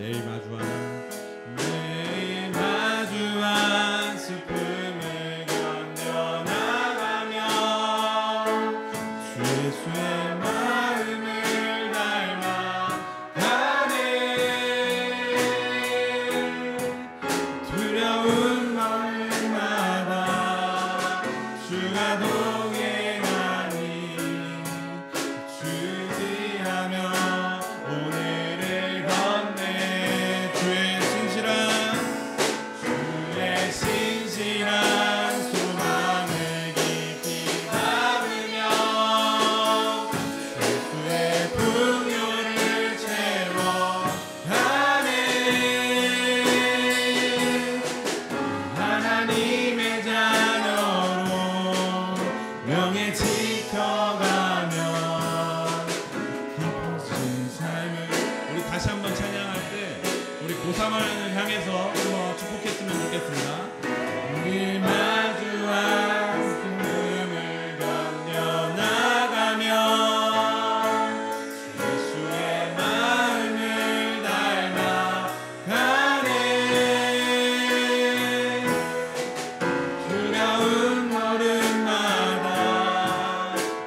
매일 마주한 슬픔을 견뎌나가며 주 예수의 마음을 닮아가네. 두려운 마음마다 주가 동행하니 주지하며 오늘을 건네. 주의 신실한 소망을 깊이 담으며 예수의 풍요를 채워가네. 하나님의 자녀로 명예 지켜가며 기뻐진 삶을. 우리 다시 한번 찬양할 때 우리 고3을 향해서 한번 축복했으면 좋겠습니다. 우리 마주한 슬픔을 견뎌나가며 예수의 마음을 닮아가네. 두려운 걸음마다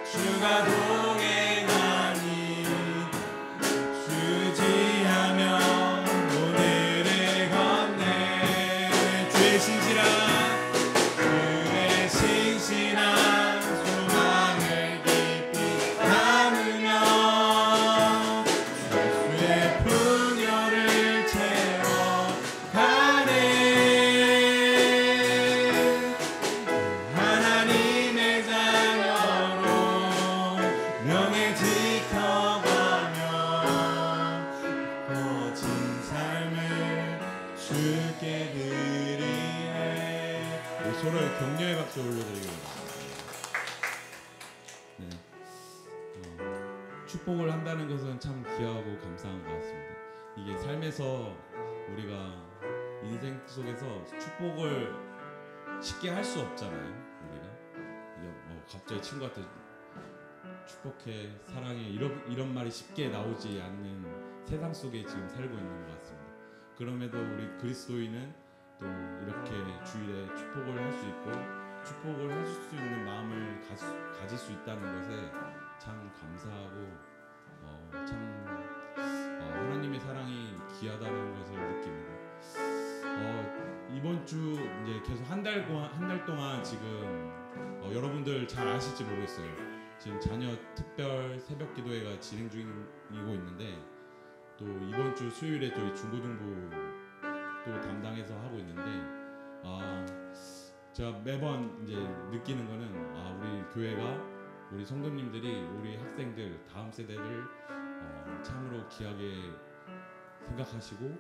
주가 동행하니 주지하며 오늘을 건네. 주의 신실한 소망을 깊이 담으며 예수의 풍요를 채워가네. 하나님의 자녀로 명예 지켜가며 거친 삶을 주께 드리네. 서로의 격려의 박수 올려드리겠습니다. 네. 축복을 한다는 것은 참 귀하고 감사한 것 같습니다. 이게 삶에서 우리가 인생 속에서 축복을 쉽게 할 수 없잖아요. 우리가 갑자기 친구한테 축복해, 사랑해 이런 말이 쉽게 나오지 않는 세상 속에 지금 살고 있는 것 같습니다. 그럼에도 우리 그리스도인은 또 이렇게 주일에 축복을 할 수 있고 축복을 해줄 수 있는 마음을 가질 수 있다는 것에 참 감사하고 하나님의 사랑이 귀하다는 것을 느낍니다. 이번 주 이제 계속 한 달 동안 지금 여러분들 잘 아실지 모르겠어요. 지금 자녀 특별 새벽 기도회가 진행 중이고 있는데 또 이번 주 수요일에 저희 중고등부 또 담당해서 하고 있는데 제가 매번 이제 느끼는 거는 우리 교회가 우리 성도님들이 우리 학생들 다음 세대를 참으로 귀하게 생각하시고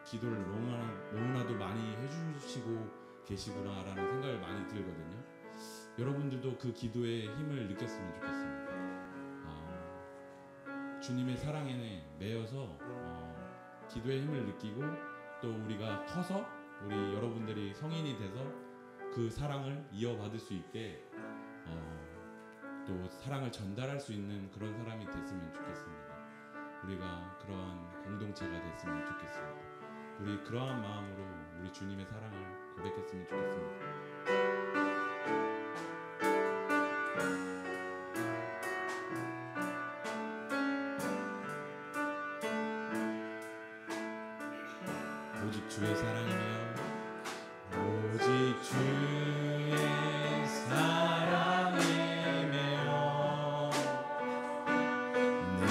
기도를 너무나도 많이 해주시고 계시구나라는 생각을 많이 들거든요. 여러분들도 그 기도의 힘을 느꼈으면 좋겠습니다. 주님의 사랑에 매여서 기도의 힘을 느끼고 또 우리가 커서 우리 여러분들이 성인이 돼서 그 사랑을 이어받을 수 있게 또 사랑을 전달할 수 있는 그런 사람이 됐으면 좋겠습니다. 우리가 그러한 공동체가 됐으면 좋겠습니다. 우리 그러한 마음으로 우리 주님의 사랑을 고백했으면 좋겠습니다. 오직 주의 사랑이며 오직 주의 사랑이며 내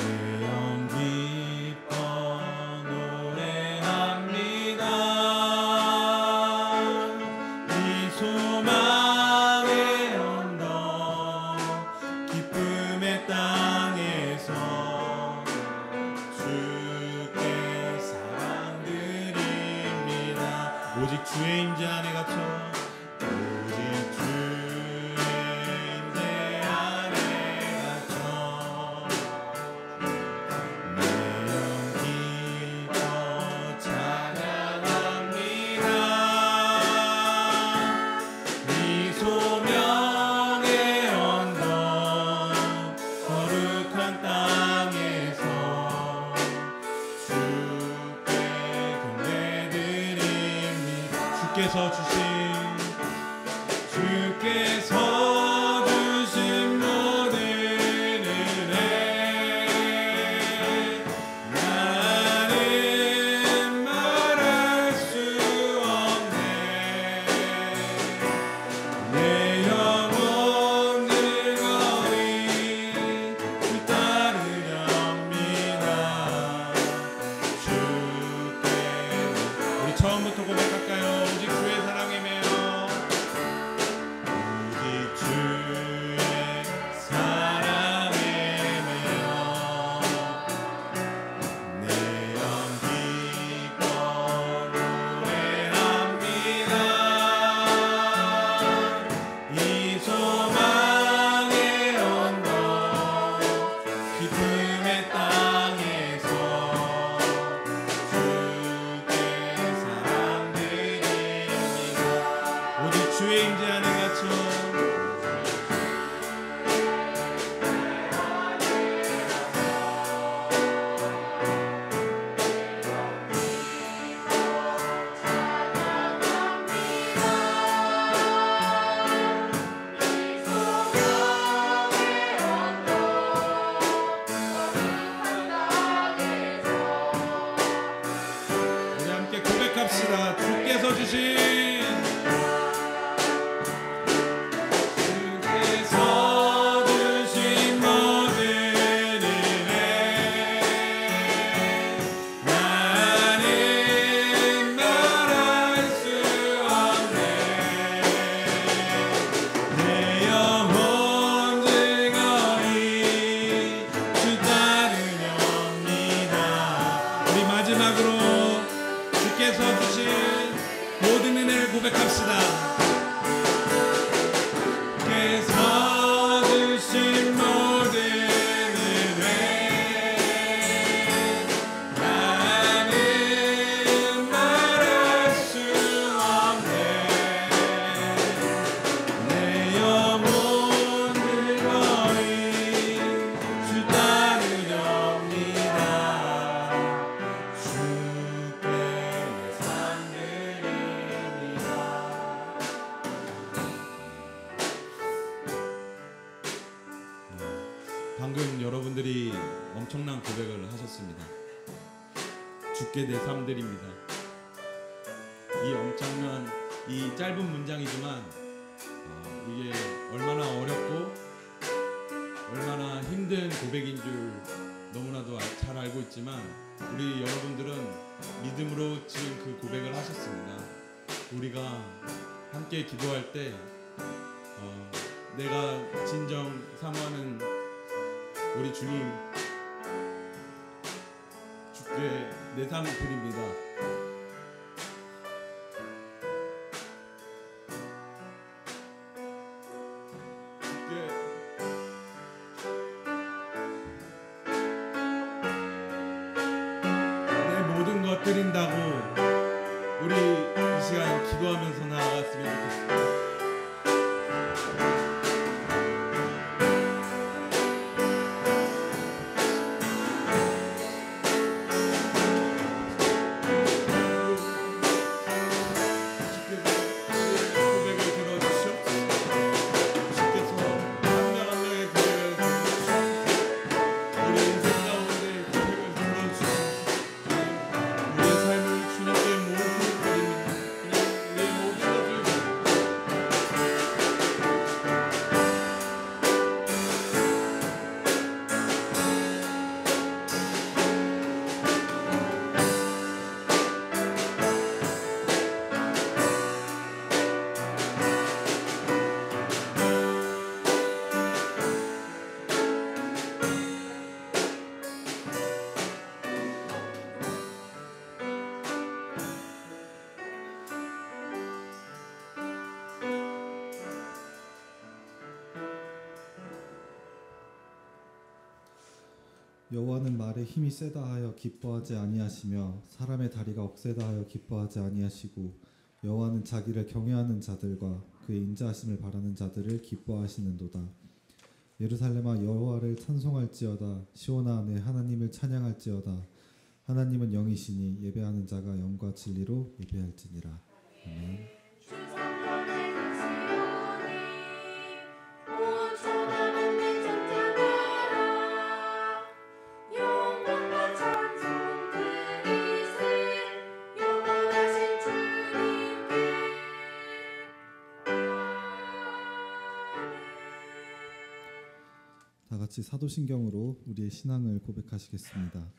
영 기뻐 노래합니다. 이 소망의 언덕 기쁨의 땅에서 주께 사랑드립니다. 오직 주의 임재 안에 갇혀 오직 주의 임재 안에 갇혀 내 영 기뻐 찬양합니다. 이 소명의 언덕 거룩한 땅에서 주께 주께서 주신 모든 은혜 나는 말할 수 없네. 내 영혼 즐거이 주 따르렵니다. 주께 우리 처음부터 고백할까요? 오직 주의 사랑에 매여 오직 주의 사랑에 매여 내 영 기뻐 노래합니다. 이 소망의 언덕 기쁨의 땅에서 주께 사랑드립니다. 오직 주의 임재 안에 갇혀 우리 함께 고백합시다. 주께서 주신 모든 은혜 나는 말할 수 없네. 내 영혼 즐거이 주 따르렵니다. 우리 마지막으로 주께서 주신 모든 은혜를 고백합시다. 주께서 주신 모든 은혜 나는 말할 수 없네. 내 영혼 즐거이 주 따르렵니다. 주께 내 삶 드립니다. 방금 여러분들이 엄청난 고백을 하셨습니다. 주께 내 삶 드립니다. 이 엄청난 이 짧은 문장이지만 이게 얼마나 어렵고 얼마나 힘든 고백인 줄 너무나도 잘 알고 있지만 우리 여러분들은 믿음으로 지금 그 고백을 하셨습니다. 우리가 함께 기도할 때 내가 진정 사모하는 우리 주님 주께 내 삶을 드립니다. 주께 내 모든 것 드린다고 우리 이 시간 기도하면서 나아갔으면 좋겠습니다. 여호와는 말에 힘이 세다 하여 기뻐하지 아니하시며 사람의 다리가 억세다 하여 기뻐하지 아니하시고 여호와는 자기를 경외하는 자들과 그의 인자하심을 바라는 자들을 기뻐하시는도다. 예루살렘아 여호와를 찬송할지어다. 시온아 내 하나님을 찬양할지어다. 하나님은 영이시니 예배하는 자가 영과 진리로 예배할지니라. 아멘. 다 같이 사도신경으로 우리의 신앙을 고백하시겠습니다.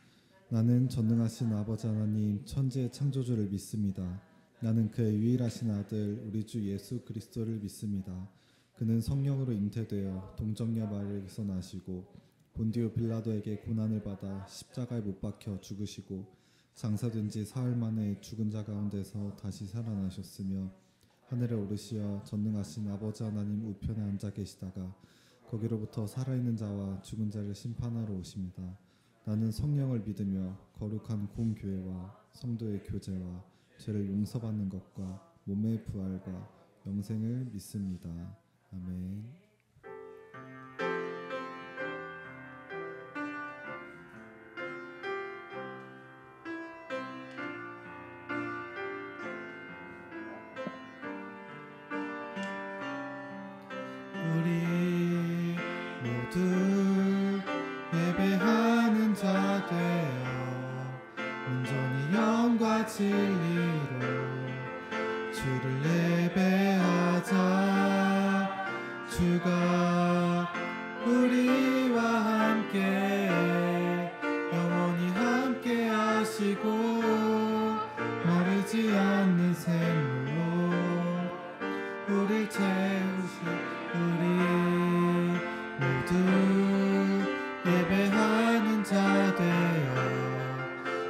나는 전능하신 아버지 하나님 천지의 창조주를 믿습니다. 나는 그의 유일하신 아들 우리 주 예수 그리스도를 믿습니다. 그는 성령으로 잉태되어 동정녀 마리아에게서 나시고 본디오 빌라도에게 고난을 받아 십자가에 못 박혀 죽으시고 장사된 지 사흘 만에 죽은 자 가운데서 다시 살아나셨으며 하늘에 오르시어 전능하신 아버지 하나님 우편에 앉아 계시다가 거기로부터 살아있는 자와 죽은 자를 심판하러 오십니다. 나는 성령을 믿으며 거룩한 공교회와 성도의 교제와 죄를 용서받는 것과 몸의 부활과 영생을 믿습니다. 아멘. 우리 모두 예배하는 자 되어 온전히 영과 진리로 주를 예배하자. 주가 우리와 함께 영원히 함께 하시고 마르지 않는 샘물로 우릴 채우시. 우리 모두 예배하는 자 되어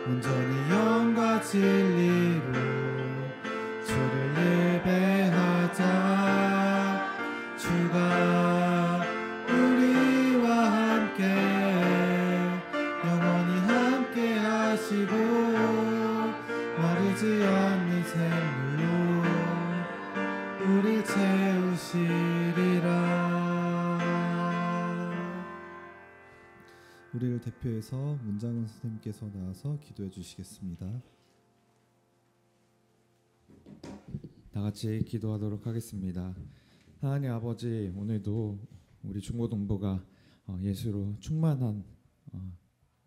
온전히 영과 진리로 주를 예배하자. 주가 우리와 함께 영원히 함께 하시고 마르지 않는 샘물로 우릴 채우시리라. 우리를 대표해서 문장은 선생님께서 나와서 기도해 주시겠습니다. 다 같이 기도하도록 하겠습니다. 하나님 아버지, 오늘도 우리 중고동부가 예수로 충만한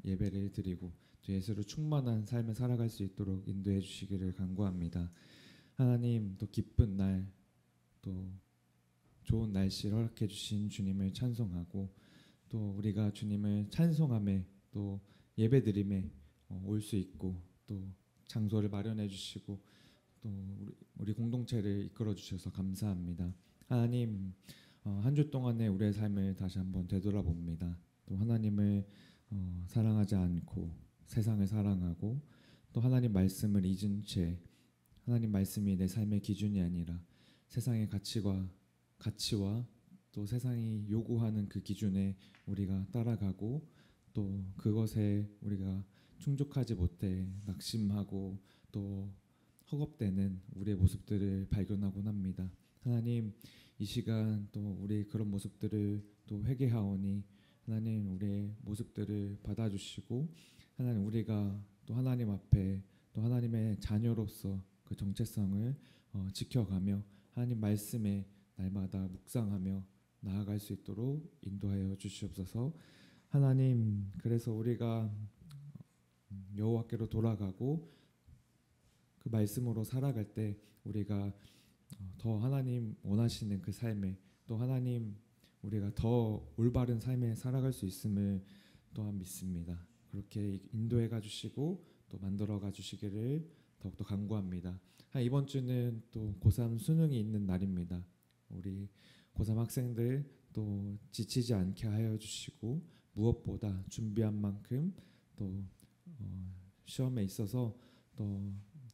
예배를 드리고 또 예수로 충만한 삶을 살아갈 수 있도록 인도해 주시기를 간구합니다. 하나님, 또 기쁜 날, 또 좋은 날씨를 허락해 주신 주님을 찬송하고 또 우리가 주님을 찬송함에 또 예배드림에 올 수 있고 또 장소를 마련해 주시고 또 우리 공동체를 이끌어 주셔서 감사합니다. 하나님, 한 주 동안의 우리의 삶을 다시 한번 되돌아봅니다. 또 하나님을 사랑하지 않고 세상을 사랑하고 또 하나님 말씀을 잊은 채 하나님 말씀이 내 삶의 기준이 아니라 세상의 가치와 또 세상이 요구하는 그 기준에 우리가 따라가고 또 그것에 우리가 충족하지 못해 낙심하고 또 허겁대는 우리의 모습들을 발견하곤 합니다. 하나님, 이 시간 또 우리 그런 모습들을 또 회개하오니 하나님 우리의 모습들을 받아주시고 하나님 우리가 또 하나님 앞에 또 하나님의 자녀로서 그 정체성을 지켜가며 하나님 말씀에 날마다 묵상하며 나아갈 수 있도록 인도하여 주시옵소서. 하나님, 그래서 우리가 여호와께로 돌아가고 그 말씀으로 살아갈 때 우리가 더 하나님 원하시는 그 삶에 또 하나님 우리가 더 올바른 삶에 살아갈 수 있음을 또한 믿습니다. 그렇게 인도해 가주시고 또 만들어 가주시기를 더욱더 간구합니다. 이번 주는 또 고3 수능이 있는 날입니다. 우리 고3 학생들 또 지치지 않게 하여 주시고 무엇보다 준비한 만큼 또 시험에 있어서 또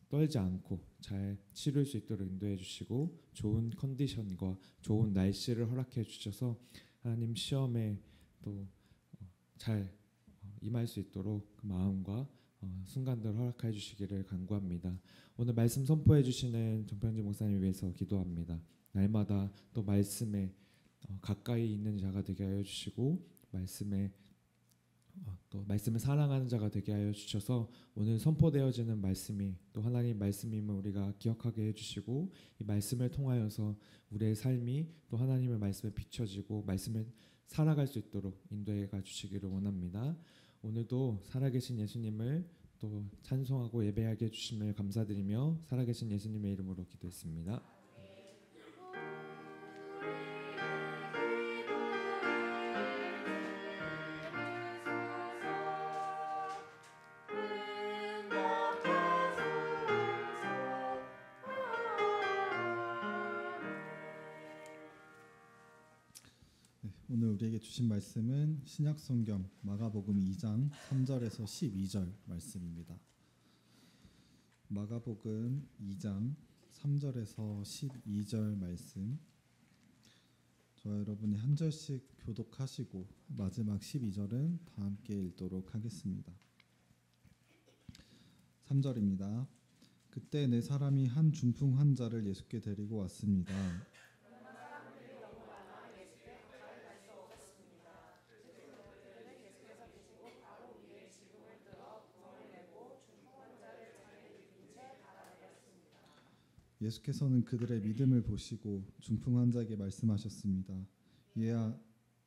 떨지 않고 잘 치룰 수 있도록 인도해 주시고 좋은 컨디션과 좋은 날씨를 허락해 주셔서 하나님 시험에 또 잘 임할 수 있도록 그 마음과 순간들을 허락해 주시기를 간구합니다. 오늘 말씀 선포해 주시는 정평진 목사님 위해서 기도합니다. 날마다 또 말씀에 가까이 있는 자가 되게 하여 주시고 말씀에 또 말씀을 사랑하는 자가 되게 하여 주셔서 오늘 선포되어지는 말씀이 또 하나님 말씀임을 우리가 기억하게 해주시고 이 말씀을 통하여서 우리의 삶이 또 하나님의 말씀에 비춰지고 말씀을 살아갈 수 있도록 인도해 가 주시기를 원합니다. 오늘도 살아계신 예수님을 또 찬송하고 예배하게 해주심을 감사드리며 살아계신 예수님의 이름으로 기도했습니다. 오늘 우리에게 주신 말씀은 신약성경 마가복음 2장 3절에서 12절 말씀입니다. 마가복음 2장 3절에서 12절 말씀, 저와 여러분이 한 절씩 교독하시고 마지막 12절은 다 함께 읽도록 하겠습니다. 3절입니다. 그때 네 사람이 한 중풍 환자를 예수께 데리고 왔습니다. 예수께서는 그들의 믿음을 보시고 중풍 환자에게 말씀하셨습니다. 얘야,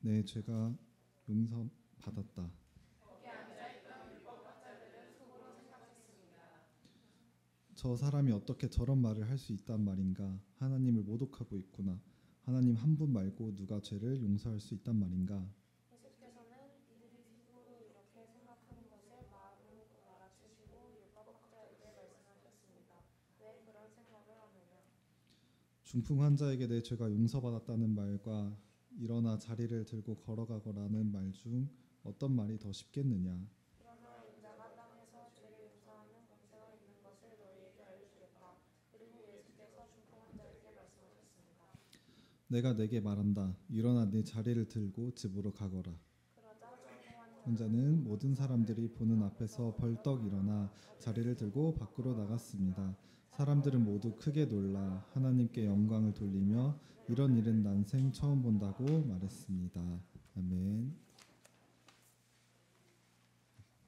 내 죄가 용서받았다. 저 사람이 어떻게 저런 말을 할 수 있단 말인가? 하나님을 모독하고 있구나. 하나님 한 분 말고 누가 죄를 용서할 수 있단 말인가? 예수께서는 이들이 스스로 이렇게 생각하는 것을 마음으로 알아채시고 율법학자에게 말씀하셨습니다. 왜 그런 생각을 하느냐? 중풍 환자에게 내 죄가 용서받았다는 말과 일어나 자리를 들고 걸어가거라는 말 중 어떤 말이 더 쉽겠느냐? 그러나 인자가 땅에서 죄를 용서하는 권세가 있는 것을 너희에게 알려주겠다. 그리고 예수께서 중풍 환자에게 말씀하셨습니다. 내가 내게 말한다. 일어나 네 자리를 들고 집으로 가거라. 그러자 중풍 환자는 모든 사람들이 보는 앞에서 벌떡 일어나 자리를 들고 밖으로 나갔습니다. 사람들은 모두 크게 놀라 하나님께 영광을 돌리며 이런 일은 난생 처음 본다고 말했습니다. 아멘.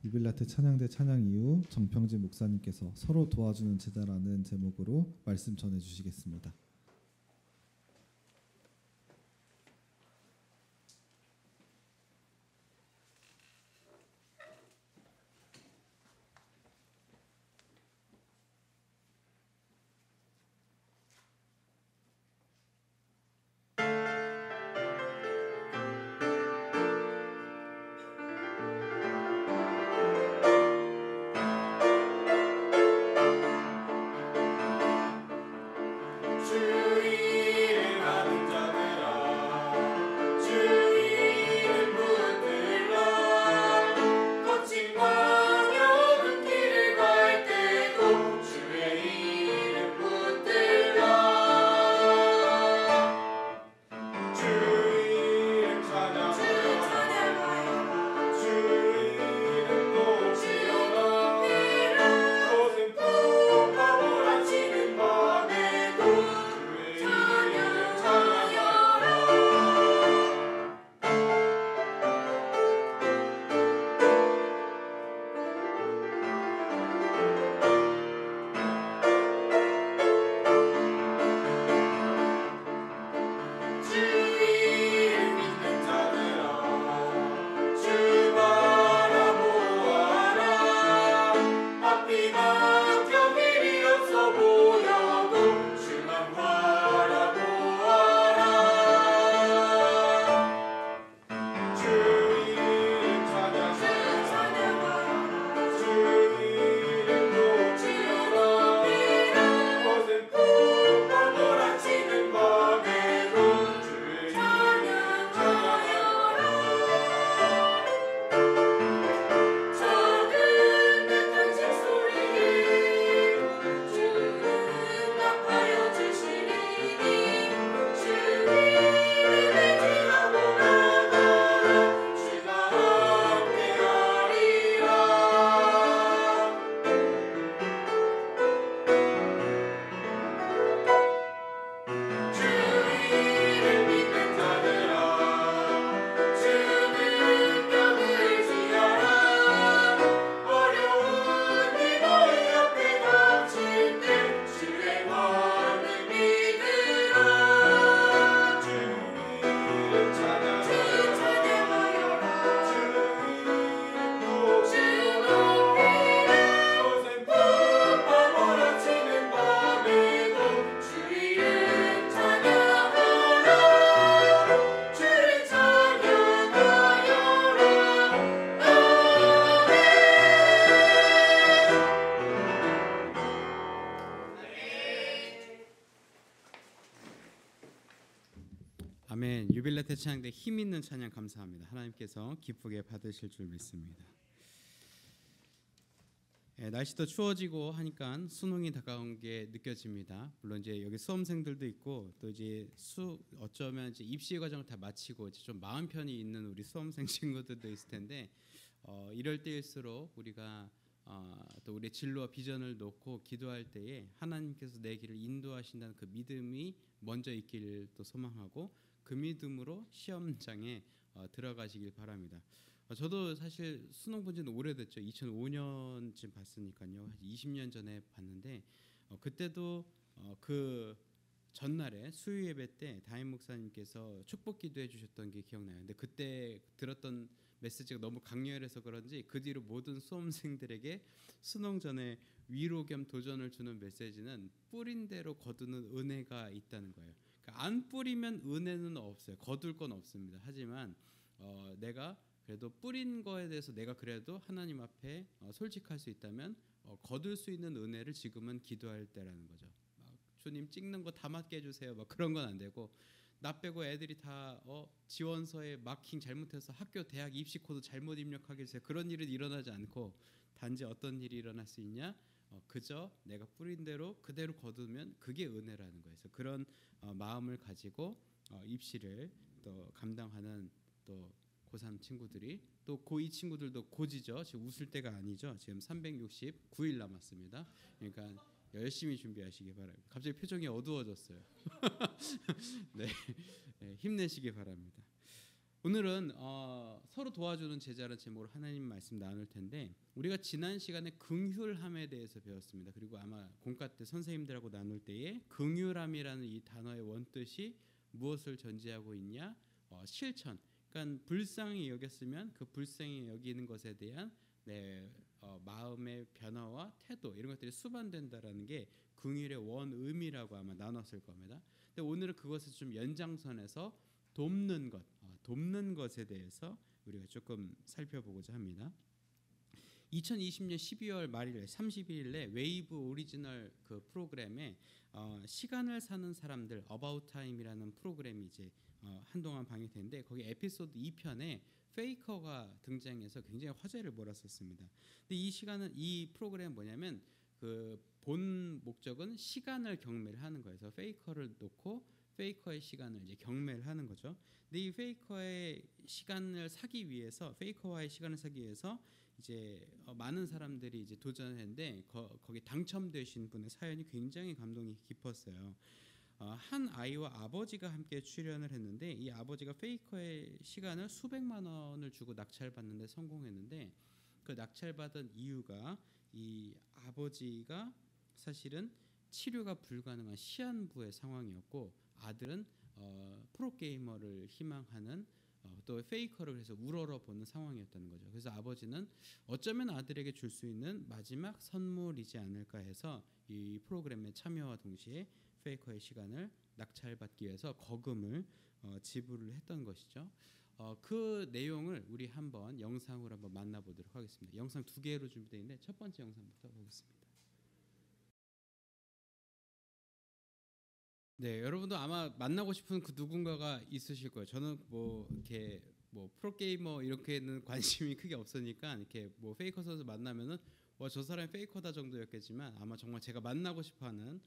이빌라테 찬양대 찬양 이후 정평진 목사님께서 서로 도와주는 제자라는 제목으로 말씀 전해 주시겠습니다. 주의 아멘. 유빌라 때 찬양 때 힘 있는 찬양 감사합니다. 하나님께서 기쁘게 받으실 줄 믿습니다. 날씨도 추워지고 하니까 수능이 다가온 게 느껴집니다. 물론 이제 여기 수험생들도 있고 또 이제 어쩌면 이제 입시 과정을 다 마치고 이제 좀 마음 편히 있는 우리 수험생 친구들도 있을 텐데 이럴 때일수록 우리가 또 우리의 진로와 비전을 놓고 기도할 때에 하나님께서 내 길을 인도하신다는 그 믿음이 먼저 있기를 또 소망하고 그 믿음으로 시험장에 들어가시길 바랍니다. 저도 사실 수능 본 지는 오래됐죠. 2005년쯤 봤으니까요. 한 20년 전에 봤는데 그때도 그 전날에 수요 예배 때 담임 목사님께서 축복 기도해 주셨던 게 기억나요. 근데 그때 들었던 메시지가 너무 강렬해서 그런지 그 뒤로 모든 수험생들에게 수능 전에 위로 겸 도전을 주는 메시지는 뿌린 대로 거두는 은혜가 있다는 거예요. 그러니까 안 뿌리면 은혜는 없어요. 거둘 건 없습니다. 하지만 내가 그래도 뿌린 거에 대해서 내가 그래도 하나님 앞에 솔직할 수 있다면 거둘 수 있는 은혜를 지금은 기도할 때라는 거죠. 막 주님 찍는 거 다 맞게 해주세요. 막 그런 건 안 되고 나 빼고 애들이 다 지원서에 마킹 잘못해서 학교 대학 입시 코드 잘못 입력하게 해주세요. 그런 일은 일어나지 않고 단지 어떤 일이 일어날 수 있냐? 그저 내가 뿌린 대로 그대로 거두면 그게 은혜라는 거예요. 그래서 그런 마음을 가지고 입시를 또 감당하는 또 고3 친구들이 또 고2 친구들도 고지죠. 지금 웃을 때가 아니죠. 지금 369일 남았습니다. 그러니까 열심히 준비하시기 바랍니다. 갑자기 표정이 어두워졌어요. 네, 힘내시기 바랍니다. 오늘은 서로 도와주는 제자라는 제목으로 하나님 말씀 나눌 텐데 우리가 지난 시간에 긍휼함에 대해서 배웠습니다. 그리고 아마 공과 때 선생님들하고 나눌 때에 긍휼함이라는 이 단어의 원뜻이 무엇을 전제하고 있냐? 실천. 그러니까 불쌍히 여겼으면 그 불쌍히 여기는 것에 대한 마음의 변화와 태도 이런 것들이 수반된다라는 게 긍휼의 원의미라고 아마 나눴을 겁니다. 근데 오늘은 그것을 좀 연장선에서 돕는 것에 대해서 우리가 조금 살펴보고자 합니다. 2020년 12월 말일 30일에 웨이브 오리지널 그 프로그램에 시간을 사는 사람들 About Time이라는 프로그램이 이제 한동안 방영됐는데 거기 에피소드 2편에 페이커가 등장해서 굉장히 화제를 몰았었습니다. 근데 이 프로그램은 뭐냐면 그 본 목적은 시간을 경매를 하는 거예요. 그래서 페이커를 놓고 페이커의 시간을 이제 경매를 하는 거죠. 근데 이 페이커와의 시간을 사기 위해서 이제 많은 사람들이 이제 도전했는데 거기 당첨되신 분의 사연이 굉장히 감동이 깊었어요. 한 아이와 아버지가 함께 출연을 했는데 이 아버지가 페이커의 시간을 수백만 원을 주고 낙찰받는데 성공했는데 그 낙찰받은 이유가 이 아버지가 사실은 치료가 불가능한 시한부의 상황이었고 아들은 프로게이머를 희망하는 또 페이커를 해서 우러러보는 상황이었다는 거죠. 그래서 아버지는 어쩌면 아들에게 줄 수 있는 마지막 선물이지 않을까 해서 이 프로그램에 참여와 동시에 페이커의 시간을 낙찰받기 위해서 거금을 지불을 했던 것이죠. 그 내용을 우리 한번 영상으로 한번 만나보도록 하겠습니다. 영상 2개로 준비되어 있는데 첫 번째 영상부터 보겠습니다. 네, 여러분도 아마 만나고 싶은 그 누군가가 있으실 거예요. 저는 뭐 이렇게 뭐 프로게이머 이렇게는 관심이 크게 없으니까 이렇게 뭐 페이커 선수 만나면은 저 사람이 페이커다 정도였겠지만 아마 정말 제가 만나고 싶어하는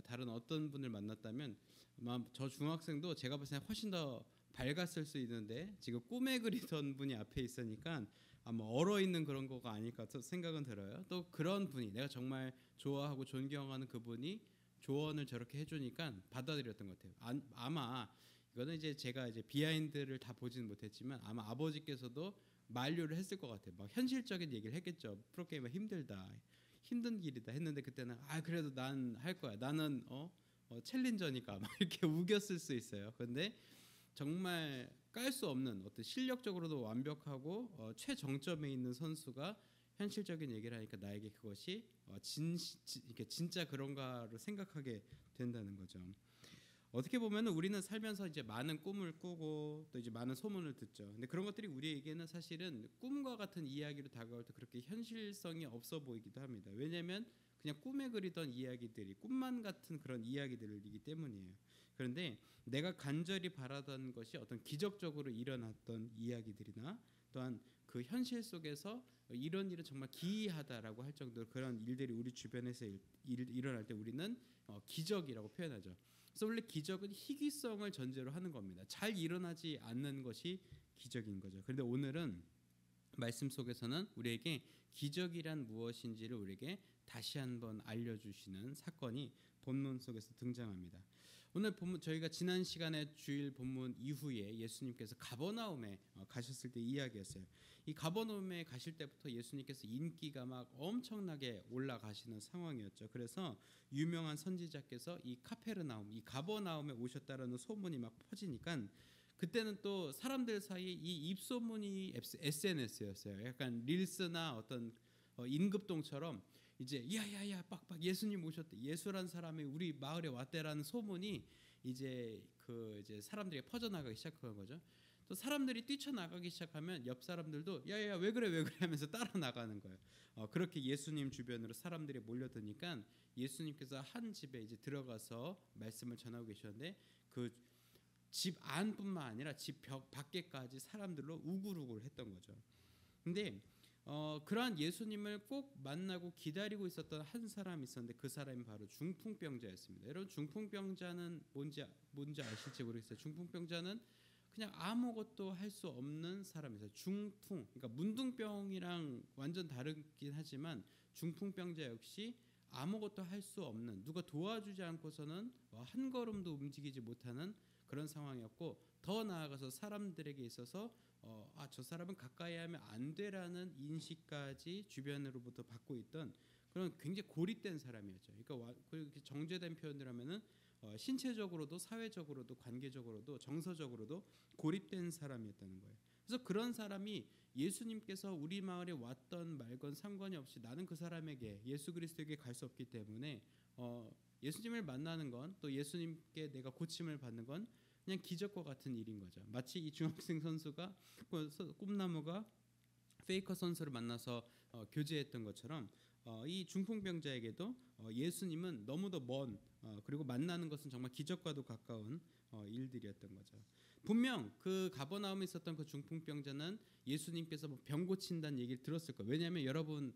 다른 어떤 분을 만났다면 아마 저 중학생도 제가 봤을 때 훨씬 더 밝았을 수 있는데 지금 꿈에 그리던 분이 앞에 있으니까 아마 얼어 있는 그런 거가 아닐까 생각은 들어요. 또 그런 분이 내가 정말 좋아하고 존경하는 그분이 조언을 저렇게 해주니까 받아들였던 것 같아요. 아마 이거는 이제 제가 이제 비하인드를 다 보지는 못했지만 아마 아버지께서도 만류를 했을 것 같아요. 막 현실적인 얘기를 했겠죠. 프로게이머 힘들다, 힘든 길이다 했는데 그때는 그래도 난 할 거야. 나는 챌린저니까 막 이렇게 우겼을 수 있어요. 그런데 정말 깔 수 없는 어떤 실력적으로도 완벽하고 최정점에 있는 선수가 현실적인 얘기를 하니까 나에게 그것이 이렇게 진짜 그런가를 생각하게 된다는 거죠. 어떻게 보면 우리는 살면서 이제 많은 꿈을 꾸고 또 이제 많은 소문을 듣죠. 근데 그런 것들이 우리에게는 사실은 꿈과 같은 이야기로 다가올 때 그렇게 현실성이 없어 보이기도 합니다. 왜냐하면 그냥 꿈에 그리던 이야기들이 꿈만 같은 그런 이야기들이기 때문이에요. 그런데 내가 간절히 바라던 것이 어떤 기적적으로 일어났던 이야기들이나 또한 그 현실 속에서 이런 일은 정말 기이하다라고 할 정도로 그런 일들이 우리 주변에서 일어날 때 우리는 기적이라고 표현하죠. 그래서 원래 기적은 희귀성을 전제로 하는 겁니다. 잘 일어나지 않는 것이 기적인 거죠. 그런데 오늘은 말씀 속에서는 우리에게 기적이란 무엇인지를 우리에게 다시 한번 알려주시는 사건이 본문 속에서 등장합니다. 오늘 본문 저희가 지난 시간에 주일 본문 이후에 예수님께서 가버나움에 가셨을 때 이야기였어요. 이 가버나움에 가실 때부터 예수님께서 인기가 막 엄청나게 올라가시는 상황이었죠. 그래서 유명한 선지자께서 이 카페르나움, 이 가버나움에 오셨다라는 소문이 막 퍼지니까 그때는 또 사람들 사이에 이 입소문이 SNS였어요. 약간 릴스나 어떤 임급동처럼 이제 야야야 빡빡 예수님 오셨대. 예수란 사람이 우리 마을에 왔대라는 소문이 이제 사람들에게 퍼져나가기 시작한 거죠. 또 사람들이 뛰쳐나가기 시작하면 옆 사람들도 야야 왜 그래 하면서 따라 나가는 거예요. 그렇게 예수님 주변으로 사람들이 몰려드니까 예수님께서 한 집에 이제 들어가서 말씀을 전하고 계셨는데 그 집 안뿐만 아니라 집 벽 밖에까지 사람들로 우글우글 했던 거죠. 근데 그러한 예수님을 꼭 만나고 기다리고 있었던 한 사람이 있었는데 그 사람이 바로 중풍병자였습니다. 여러분 중풍병자는 뭔지 아실지 모르겠어요. 중풍병자는 그냥 아무것도 할 수 없는 사람이었어요. 중풍, 그러니까 문둥병이랑 완전 다르긴 하지만 중풍병자 역시 아무것도 할 수 없는, 누가 도와주지 않고서는 한 걸음도 움직이지 못하는 그런 상황이었고, 더 나아가서 사람들에게 있어서 저 사람은 가까이 하면 안 돼라는 인식까지 주변으로부터 받고 있던 그런 굉장히 고립된 사람이었죠. 그러니까 그렇게 정제된 표현을 하면은 신체적으로도 사회적으로도 관계적으로도 정서적으로도 고립된 사람이었다는 거예요. 그래서 그런 사람이 예수님께서 우리 마을에 왔던 말건 상관이 없이 나는 그 사람에게 예수 그리스도에게 갈 수 없기 때문에 예수님을 만나는 건, 또 예수님께 내가 고침을 받는 건 그냥 기적과 같은 일인 거죠. 마치 이 중학생 선수가 꿈나무가 페이커 선수를 만나서 교제했던 것처럼 이 중풍병자에게도 예수님은 너무도 먼 그리고 만나는 것은 정말 기적과도 가까운 일들이었던 거죠. 분명 그 가버나움에 있었던 그 중풍병자는 예수님께서 병 고친다는 얘기를 들었을 거예요. 왜냐하면 여러분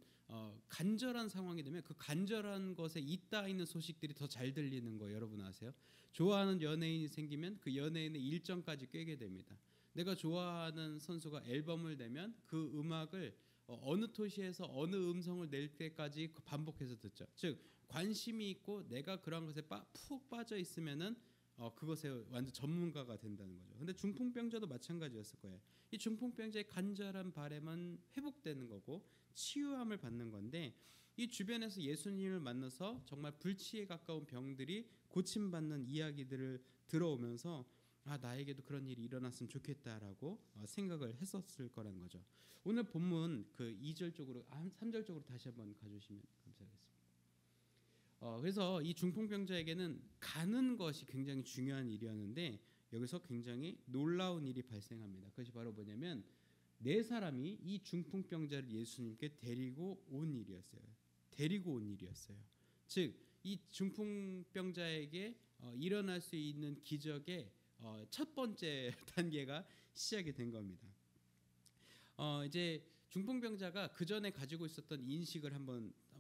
간절한 상황이 되면 그 간절한 것에 있다 있는 소식들이 더 잘 들리는 거 여러분 아세요? 좋아하는 연예인이 생기면 그 연예인의 일정까지 꿰게 됩니다. 내가 좋아하는 선수가 앨범을 내면 그 음악을 어느 도시에서 어느 음성을 낼 때까지 반복해서 듣죠. 즉 관심이 있고 내가 그런 것에 푹 빠져 있으면은 그것에 완전 전문가가 된다는 거죠. 근데 중풍병자도 마찬가지였을 거예요. 이 중풍병자의 간절한 바람은 회복되는 거고 치유함을 받는 건데, 이 주변에서 예수님을 만나서 정말 불치에 가까운 병들이 고침받는 이야기들을 들어오면서 나에게도 그런 일이 일어났으면 좋겠다라고 생각을 했었을 거라는 거죠. 오늘 본문 그 2절 쪽으로 3절 쪽으로 다시 한번 가주시면 감사하겠습니다. 그래서 이 중풍병자에게는 가는 것이 굉장히 중요한 일이었는데 여기서 굉장히 놀라운 일이 발생합니다. 그것이 바로 뭐냐면 네 사람이 이 중풍병자를 예수님께 데리고 온 일이었어요. 즉 이 중풍병자에게 일어날 수 있는 기적의 첫 번째 단계가 시작이 된 겁니다. 이제 중풍병자가 그 전에 가지고 있었던 인식을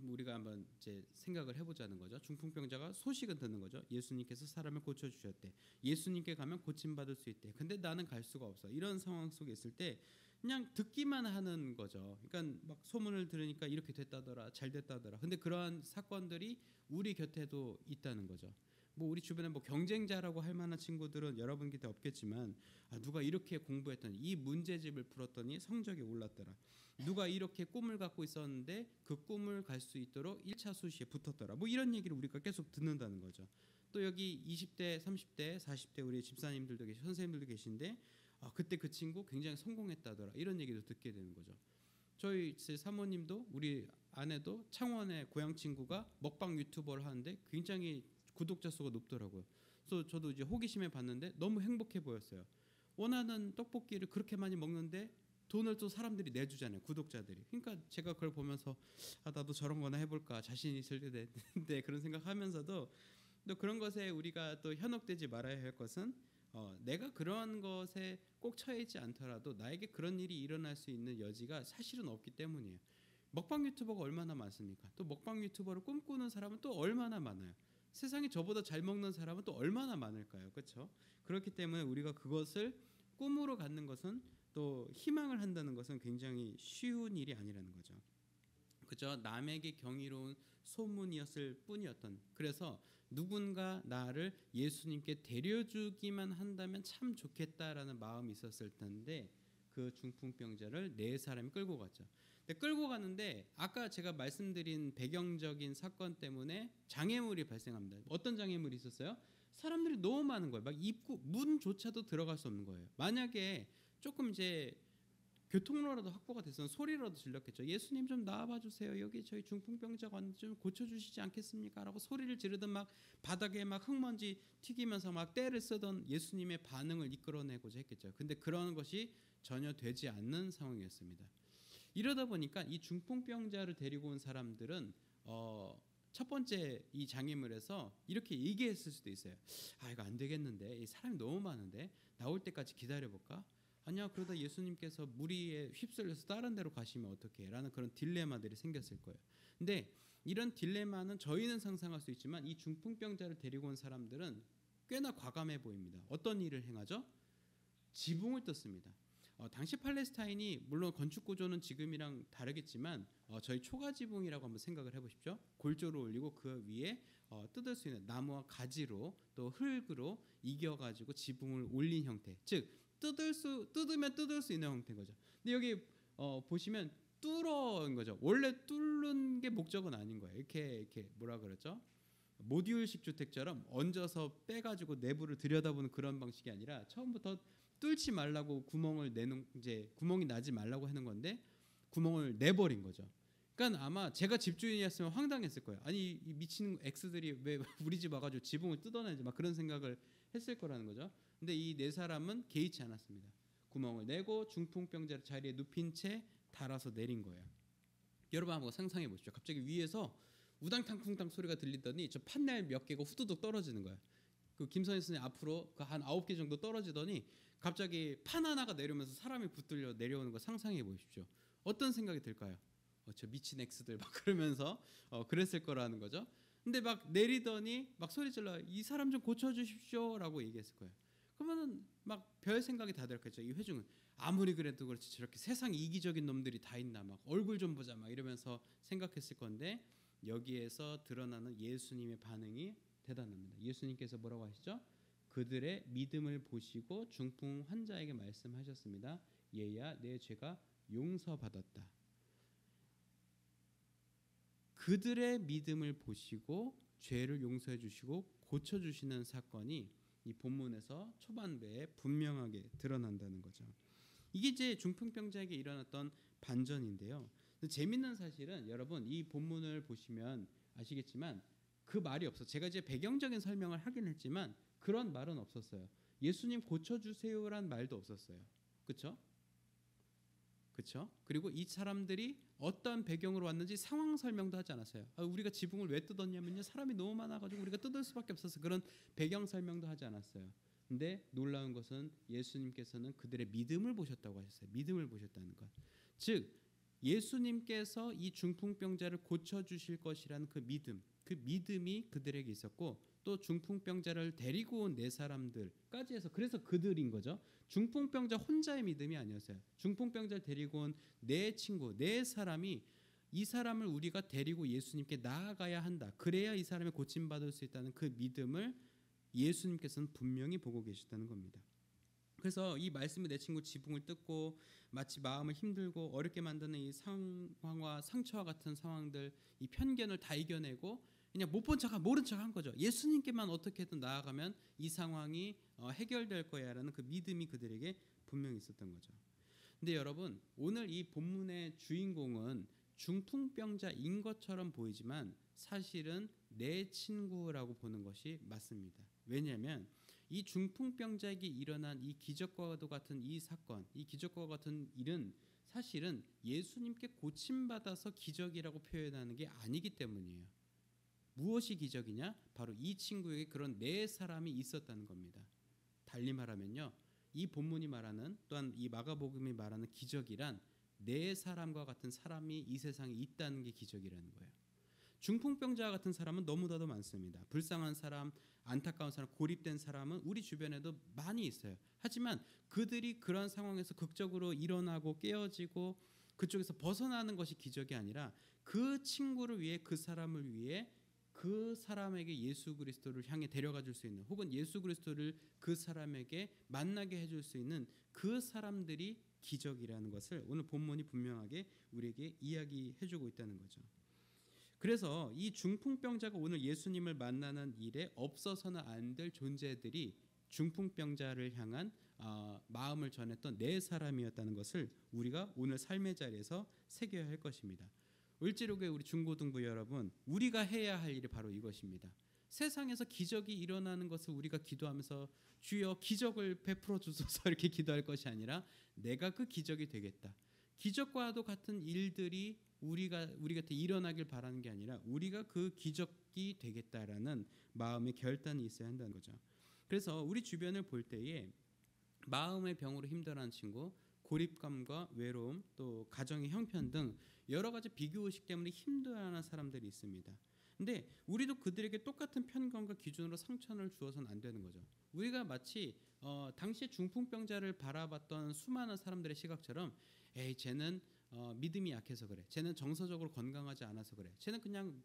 우리가 한번 이제 생각을 해보자는 거죠. 중풍병자가 소식은 듣는 거죠. 예수님께서 사람을 고쳐 주셨대. 예수님께 가면 고침 받을 수 있대. 근데 나는 갈 수가 없어. 이런 상황 속에 있을 때 그냥 듣기만 하는 거죠. 그러니까 막 소문을 들으니까 이렇게 됐다더라, 잘 됐다더라. 근데 그러한 사건들이 우리 곁에도 있다는 거죠. 우리 주변에 경쟁자라고 할 만한 친구들은 여러분 곁에 없겠지만 누가 이렇게 공부했더니 이 문제집을 풀었더니 성적이 올랐더라. 누가 이렇게 꿈을 갖고 있었는데 그 꿈을 갈 수 있도록 1차 수시에 붙었더라. 이런 얘기를 우리가 계속 듣는다는 거죠. 또 여기 20대, 30대, 40대 우리 집사님들도 선생님들도 계신데 그때 그 친구 굉장히 성공했다더라. 이런 얘기도 듣게 되는 거죠. 저희 사모님도 우리 아내도 창원의 고향 친구가 먹방 유튜버를 하는데 굉장히 구독자 수가 높더라고요. 그래서 저도 이제 호기심에 봤는데 너무 행복해 보였어요. 원하는 떡볶이를 그렇게 많이 먹는데 돈을 또 사람들이 내주잖아요. 구독자들이. 그러니까 제가 그걸 보면서 나도 저런 거나 해볼까 자신 있을 텐데 그런 생각하면서도 또 그런 것에 우리가 또 현혹되지 말아야 할 것은 내가 그러한 것에 꼭 처해 있지 않더라도 나에게 그런 일이 일어날 수 있는 여지가 사실은 없기 때문이에요. 먹방 유튜버가 얼마나 많습니까? 또 먹방 유튜버를 꿈꾸는 사람은 또 얼마나 많아요. 세상에 저보다 잘 먹는 사람은 또 얼마나 많을까요? 그렇죠? 그렇기 때문에 우리가 그것을 꿈으로 갖는 것은 또 희망을 한다는 것은 굉장히 쉬운 일이 아니라는 거죠. 그죠? 남에게 경이로운 소문이었을 뿐이었던. 그래서 누군가 나를 예수님께 데려주기만 한다면 참 좋겠다라는 마음이 있었을 텐데 그 중풍병자를 네 사람이 끌고 갔죠. 근데 끌고 가는데 아까 제가 말씀드린 배경적인 사건 때문에 장애물이 발생합니다. 어떤 장애물이 있었어요? 사람들이 너무 많은 거예요. 막 입구 문조차도 들어갈 수 없는 거예요. 만약에 조금 이제 교통로라도 확보가 됐으면 소리라도 질렀겠죠. 예수님 좀 나와봐 주세요. 여기 저희 중풍병자가 왔는데 좀 고쳐주시지 않겠습니까? 라고 소리를 지르던 막 바닥에 막 흙먼지 튀기면서 막 떼를 쓰던 예수님의 반응을 이끌어내고자 했겠죠. 근데 그런 것이 전혀 되지 않는 상황이었습니다. 이러다 보니까 이 중풍병자를 데리고 온 사람들은 첫 번째 이 장애물에서 이렇게 얘기했을 수도 있어요. 아 이거 안 되겠는데 이 사람이 너무 많은데 나올 때까지 기다려볼까? 아니야 그러다 예수님께서 무리에 휩쓸려서 다른 데로 가시면 어떡해 라는 그런 딜레마들이 생겼을 거예요. 근데 이런 딜레마는 저희는 상상할 수 있지만 이 중풍병자를 데리고 온 사람들은 꽤나 과감해 보입니다. 어떤 일을 행하죠? 지붕을 뜯습니다. 당시 팔레스타인이 물론 건축 구조는 지금이랑 다르겠지만 저희 초가 지붕이라고 한번 생각을 해보십시오. 골조를 올리고 그 위에 뜯을 수 있는 나무와 가지로 또 흙으로 이겨가지고 지붕을 올린 형태. 즉 뜯으면 뜯을 수 있는 형태인 거죠. 근데 여기 보시면 뚫어인 거죠. 원래 뚫는 게 목적은 아닌 거예요. 이렇게 뭐라 그러죠? 모듈식 주택처럼 얹어서 빼가지고 내부를 들여다보는 그런 방식이 아니라 처음부터 뚫지 말라고 구멍을 내는 이제 구멍이 나지 말라고 하는 건데 구멍을 내버린 거죠. 그러니까 아마 제가 집주인이었으면 황당했을 거예요. 아니 이 미친 X들이 왜 우리 집 와가지고 지붕을 뜯어내지 막 그런 생각을 했을 거라는 거죠. 근데 이 네 사람은 개의치 않았습니다. 구멍을 내고 중풍병자를 자리에 눕힌 채 달아서 내린 거예요. 여러분 한번 상상해 보십시오. 갑자기 위에서 우당탕쿵탕 소리가 들리더니 저 판넬 몇 개가 후두둑 떨어지는 거예요. 그 김선희 선생님 앞으로 한 9개 정도 떨어지더니 갑자기 판 하나가 내려오면서 사람이 붙들려 내려오는 거 상상해 보십시오. 어떤 생각이 들까요? 저 미친 X들 막 그러면서 그랬을 거라는 거죠. 근데 막 내리더니 막 소리 질러 이 사람 좀 고쳐주십시오라고 얘기했을 거예요. 그러면은 막 별 생각이 다 들었겠죠. 이 회중은 아무리 그래도 그렇지 저렇게 세상 이기적인 놈들이 다 있나 막 얼굴 좀 보자 막 이러면서 생각했을 건데 여기에서 드러나는 예수님의 반응이 대단합니다. 예수님께서 뭐라고 하시죠? 그들의 믿음을 보시고 중풍 환자에게 말씀하셨습니다. 얘야 내 죄가 용서받았다. 그들의 믿음을 보시고 죄를 용서해 주시고 고쳐 주시는 사건이 이 본문에서 초반부에 분명하게 드러난다는 거죠. 이게 이제 중풍병자에게 일어났던 반전인데요. 재밌는 사실은 여러분 이 본문을 보시면 아시겠지만 그 말이 없어. 제가 이제 배경적인 설명을 하긴 했지만 그런 말은 없었어요. 예수님 고쳐주세요란 말도 없었어요. 그렇죠? 그렇죠? 그리고 이 사람들이 어떤 배경으로 왔는지 상황 설명도 하지 않았어요. 우리가 지붕을 왜 뜯었냐면요. 사람이 너무 많아가지고 우리가 뜯을 수밖에 없어서 그런 배경 설명도 하지 않았어요. 근데 놀라운 것은 예수님께서는 그들의 믿음을 보셨다고 하셨어요. 믿음을 보셨다는 것. 즉 예수님께서 이 중풍병자를 고쳐주실 것이라는 그 믿음이 그들에게 있었고 또 중풍병자를 데리고 온 네 사람들까지 해서 그래서 그들인 거죠. 중풍병자 혼자의 믿음이 아니었어요. 중풍병자를 데리고 온 네 친구, 네 사람이 이 사람을 우리가 데리고 예수님께 나아가야 한다. 그래야 이 사람이 고침받을 수 있다는 그 믿음을 예수님께서는 분명히 보고 계셨다는 겁니다. 그래서 이 말씀에 내 친구 지붕을 뜯고 마치 마음을 힘들고 어렵게 만드는 이 상황과 상처와 같은 상황들, 이 편견을 다 이겨내고 그냥 못 본 척, 모른 척 한 거죠. 예수님께만 어떻게든 나아가면 이 상황이 해결될 거야라는 그 믿음이 그들에게 분명히 있었던 거죠. 근데 여러분 오늘 이 본문의 주인공은 중풍병자인 것처럼 보이지만 사실은 내 친구라고 보는 것이 맞습니다. 왜냐하면 이 중풍병자에게 일어난 이 기적과도 같은 이 사건, 이 기적과 같은 일은 사실은 예수님께 고침받아서 기적이라고 표현하는 게 아니기 때문이에요. 무엇이 기적이냐? 바로 이 친구에게 그런 네 사람이 있었다는 겁니다. 달리 말하면요, 이 본문이 말하는, 또한 이 마가복음이 말하는 기적이란 네 사람과 같은 사람이 이 세상에 있다는 게 기적이라는 거예요. 중풍병자 같은 사람은 너무나도 많습니다. 불쌍한 사람, 안타까운 사람, 고립된 사람은 우리 주변에도 많이 있어요. 하지만 그들이 그런 상황에서 극적으로 일어나고 깨어지고 그쪽에서 벗어나는 것이 기적이 아니라 그 친구를 위해, 그 사람을 위해 그 사람에게 예수 그리스도를 향해 데려가 줄 수 있는, 혹은 예수 그리스도를 그 사람에게 만나게 해줄 수 있는 그 사람들이 기적이라는 것을 오늘 본문이 분명하게 우리에게 이야기해주고 있다는 거죠. 그래서 이 중풍병자가 오늘 예수님을 만나는 일에 없어서는 안 될 존재들이 중풍병자를 향한 마음을 전했던 네 사람이었다는 것을 우리가 오늘 삶의 자리에서 새겨야 할 것입니다. 을지로교회 우리 중고등부 여러분, 우리가 해야 할 일이 바로 이것입니다. 세상에서 기적이 일어나는 것을 우리가 기도하면서 주여 기적을 베풀어 주소서 이렇게 기도할 것이 아니라 내가 그 기적이 되겠다. 기적과도 같은 일들이 우리 곁에 일어나길 바라는 게 아니라 우리가 그 기적이 되겠다라는 마음의 결단이 있어야 한다는 거죠. 그래서 우리 주변을 볼 때에 마음의 병으로 힘들어하는 친구, 고립감과 외로움, 또 가정의 형편 등 여러 가지 비교의식 때문에 힘들어하는 사람들이 있습니다. 근데 우리도 그들에게 똑같은 편견과 기준으로 상처를 주어서는 안 되는 거죠. 우리가 마치 당시에 중풍병자를 바라봤던 수많은 사람들의 시각처럼, 에이 쟤는 믿음이 약해서 그래, 쟤는 정서적으로 건강하지 않아서 그래, 쟤는 그냥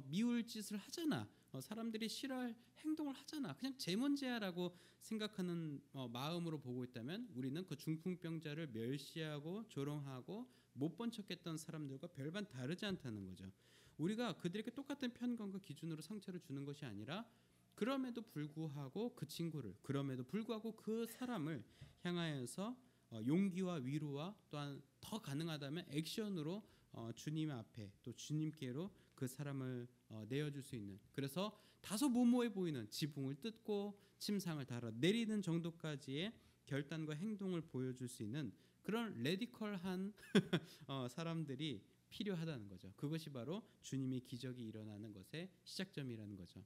미울 짓을 하잖아, 사람들이 싫어할 행동을 하잖아, 그냥 쟤 문제야라고 생각하는 마음으로 보고 있다면 우리는 그 중풍병자를 멸시하고 조롱하고 못 본 척했던 사람들과 별반 다르지 않다는 거죠. 우리가 그들에게 똑같은 편견과 기준으로 상처를 주는 것이 아니라 그럼에도 불구하고 그 친구를, 그럼에도 불구하고 그 사람을 향하여서 용기와 위로와 또한 더 가능하다면 액션으로 주님 앞에, 또 주님께로 그 사람을 내어줄 수 있는, 그래서 다소 무모해 보이는 지붕을 뜯고 침상을 달아 내리는 정도까지의 결단과 행동을 보여줄 수 있는 그런 레디컬한 사람들이 필요하다는 거죠. 그것이 바로 주님의 기적이 일어나는 것의 시작점이라는 거죠.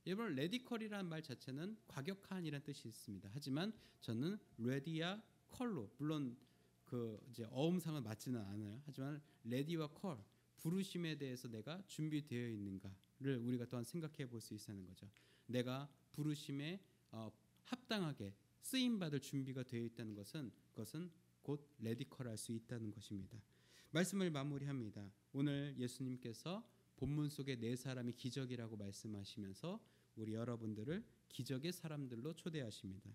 여러분, 레디컬이라는 말 자체는 과격한이라는 뜻이 있습니다. 하지만 저는 레디야 컬로, 물론 그 이제 어음상은 맞지는 않아요. 하지만 레디와 컬, 부르심에 대해서 내가 준비되어 있는가를 우리가 또한 생각해 볼 수 있다는 거죠. 내가 부르심에 합당하게 쓰임 받을 준비가 되어 있다는 것은, 그것은 곧 레디컬할 수 있다는 것입니다. 말씀을 마무리합니다. 오늘 예수님께서 본문 속에 네 사람이 기적이라고 말씀하시면서 우리 여러분들을 기적의 사람들로 초대하십니다.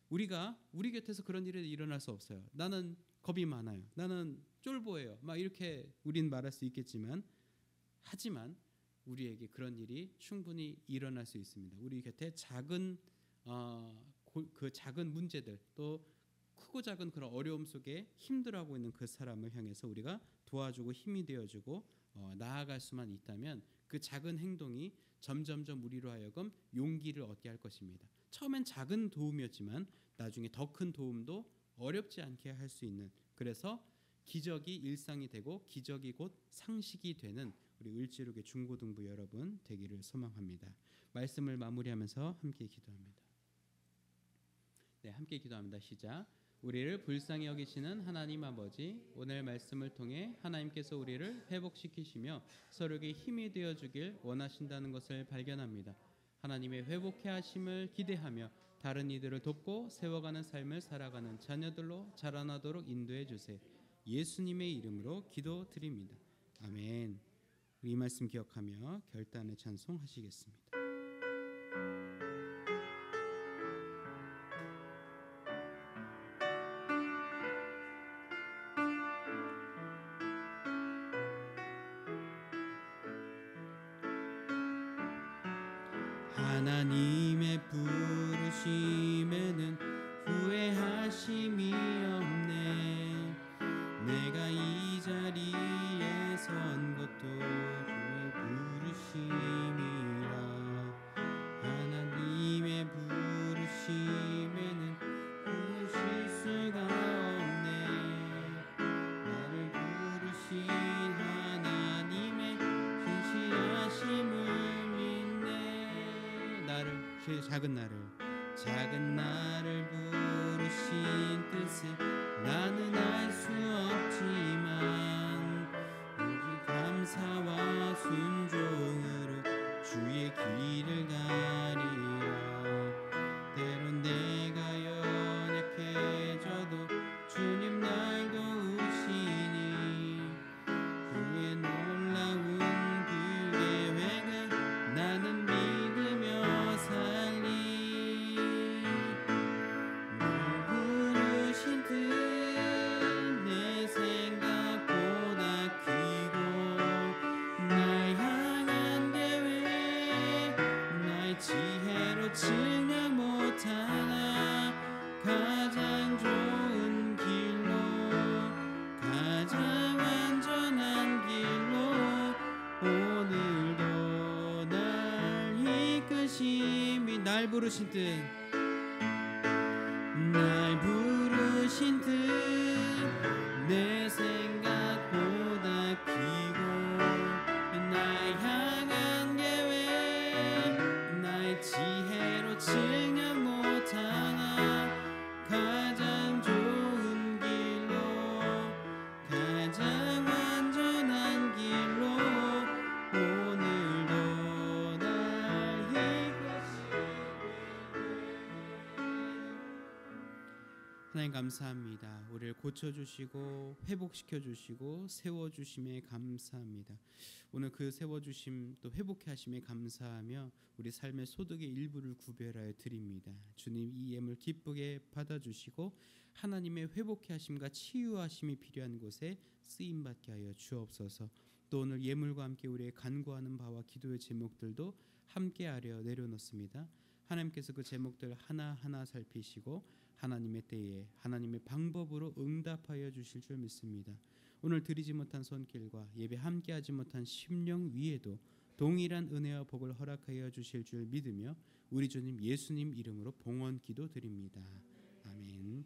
우리가 우리 곁에서 그런 일이 일어날 수 없어요. 나는 겁이 많아요, 나는 쫄보예요, 막 이렇게 우린 말할 수 있겠지만, 하지만 우리에게 그런 일이 충분히 일어날 수 있습니다. 우리 곁에 작은 그 작은 문제들, 또 크고 작은 그런 어려움 속에 힘들어하고 있는 그 사람을 향해서 우리가 도와주고 힘이 되어주고 나아갈 수만 있다면 그 작은 행동이 점점점 우리로 하여금 용기를 얻게 할 것입니다. 처음엔 작은 도움이었지만 나중에 더 큰 도움도 어렵지 않게 할 수 있는, 그래서 기적이 일상이 되고 기적이 곧 상식이 되는 우리 을지로교회 중고등부 여러분 되기를 소망합니다. 말씀을 마무리하면서 함께 기도합니다. 네, 함께 기도합니다. 시작. 우리를 불쌍히 여기시는 하나님 아버지, 오늘 말씀을 통해 하나님께서 우리를 회복시키시며 서로에게 힘이 되어주길 원하신다는 것을 발견합니다. 하나님의 회복해 하심을 기대하며 다른 이들을 돕고 세워가는 삶을 살아가는 자녀들로 자라나도록 인도해 주세요. 예수님의 이름으로 기도드립니다. 아멘. 우리 이 말씀 기억하며 결단의 찬송하시겠습니다. 하나님의 부르심에는 후회하심이 없네. 내가 이 자리에 선 것도 주의 부르심이라. 하나님의 부르심에는 부르실 수가 없네. 나를 부르신 하나님의 신실하심을 그 작은 나를 부르신 뜻을 나는 알 수 없지만 오직 감사와 순종으로 주의 길을 가리라. 때론 내가 연약해져도 주님 날 도우시니 그의 놀라운 그 계획을 나는 믿으며 살리. 날 부르신 뜻 내 생각보다 크고 날 향한 계획 나의 지혜로 증명 못하나 가장 좋은 길로 가장 안전한 길로 오늘도 날 이끄심이 날 부르신 뜻 내 생각보다 크고 날 향한 계획 나의 지혜로 증명 못하나 가장 좋은 길로 가장 안전한 길로 오늘도 날 하나님 감사합니다. 우리를 고쳐주시고 회복시켜주시고 세워주심에 감사합니다. 오늘 그 세워주심 또 회복해 하심에 감사하며 우리 삶의 소득의 일부를 구별하여 드립니다. 주님 이 예물 기쁘게 받아주시고 하나님의 회복해 하심과 치유하심이 필요한 곳에 쓰임받게 하여 주옵소서. 또 오늘 예물과 함께 우리의 간구하는 바와 기도의 제목들도 함께 하려 내려놓습니다. 하나님께서 그 제목들 하나하나 살피시고 하나님의 때에 하나님의 방법으로 응답하여 주실 줄 믿습니다. 오늘 드리지 못한 손길과 예배 함께하지 못한 심령 위에도 동일한 은혜와 복을 허락하여 주실 줄 믿으며 우리 주님 예수님 이름으로 봉헌 기도 드립니다. 아멘.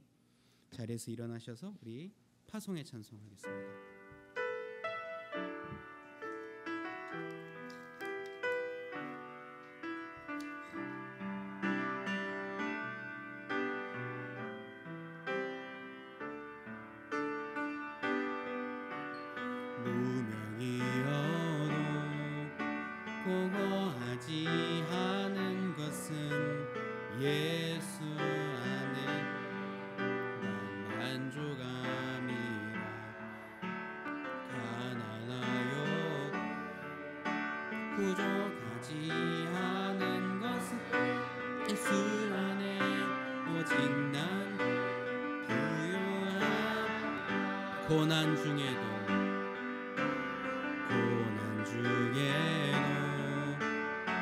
자리에서 일어나셔서 우리 파송의 찬송하겠습니다. 무명이어도 고고하지 않은 것은 예수 안에 난 만족함이라. 가난하여 부족하지 않은 것은 예수 안에 오직 난 부요함. 고난 중에도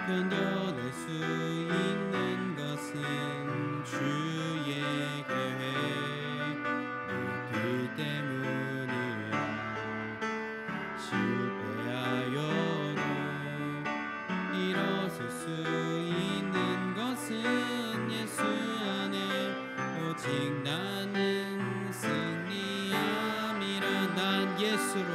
견뎌낼 수 있는 것은 주의 계획 있기 때문이라. 실패하여도 일어설 수 있는 것은 예수 안에 오직 나는 승리함이라. 난 예수로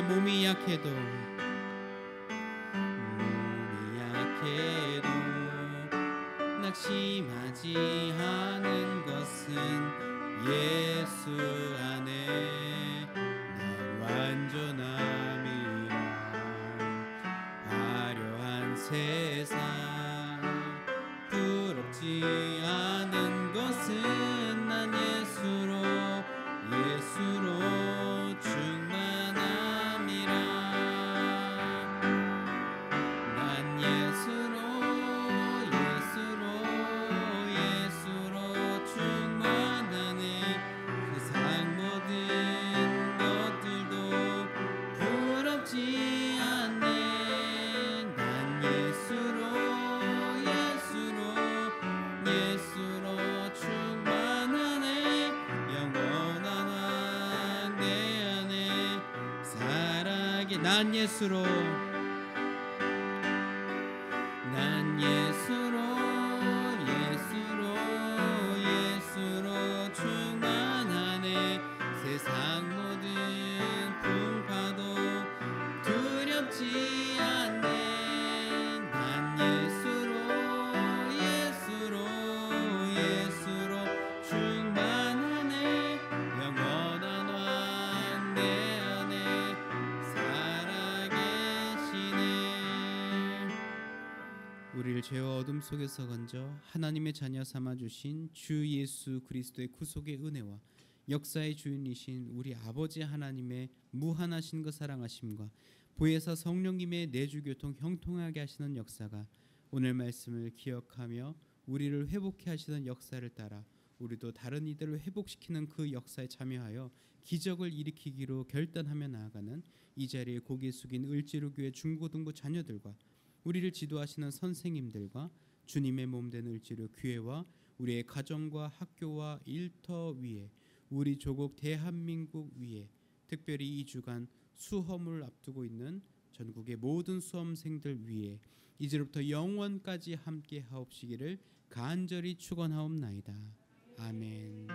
몸이 난 예수로 충만하네. 세상 모든 풍파도 두렵지 않네. 난 예수로 충만하네. 영원한 왕 내 안에 살아계시네. 우리를 죄와 어둠 속에서 건져 하나님의 자녀 삼아 주신 주 예수 그리스도의 구속의 은혜와 역사의 주인이신 우리 아버지 하나님의 무한하신 그 사랑하심과 보혜사 성령님의 내주교통 형통하게 하시는 역사가 오늘 말씀을 기억하며 우리를 회복케 하시는 역사를 따라 우리도 다른 이들을 회복시키는 그 역사에 참여하여 기적을 일으키기로 결단하며 나아가는 이 자리에 고개 숙인 을지로교회 중고등부 자녀들과 우리를 지도하시는 선생님들과 주님의 몸된 을지로 교회와 우리의 가정과 학교와 일터 위에 우리 조국 대한민국 위에 특별히 이 주간 수험을 앞두고 있는 전국의 모든 수험생들 위에 이제로부터 영원까지 함께 하옵시기를 간절히 축원하옵나이다. 아멘.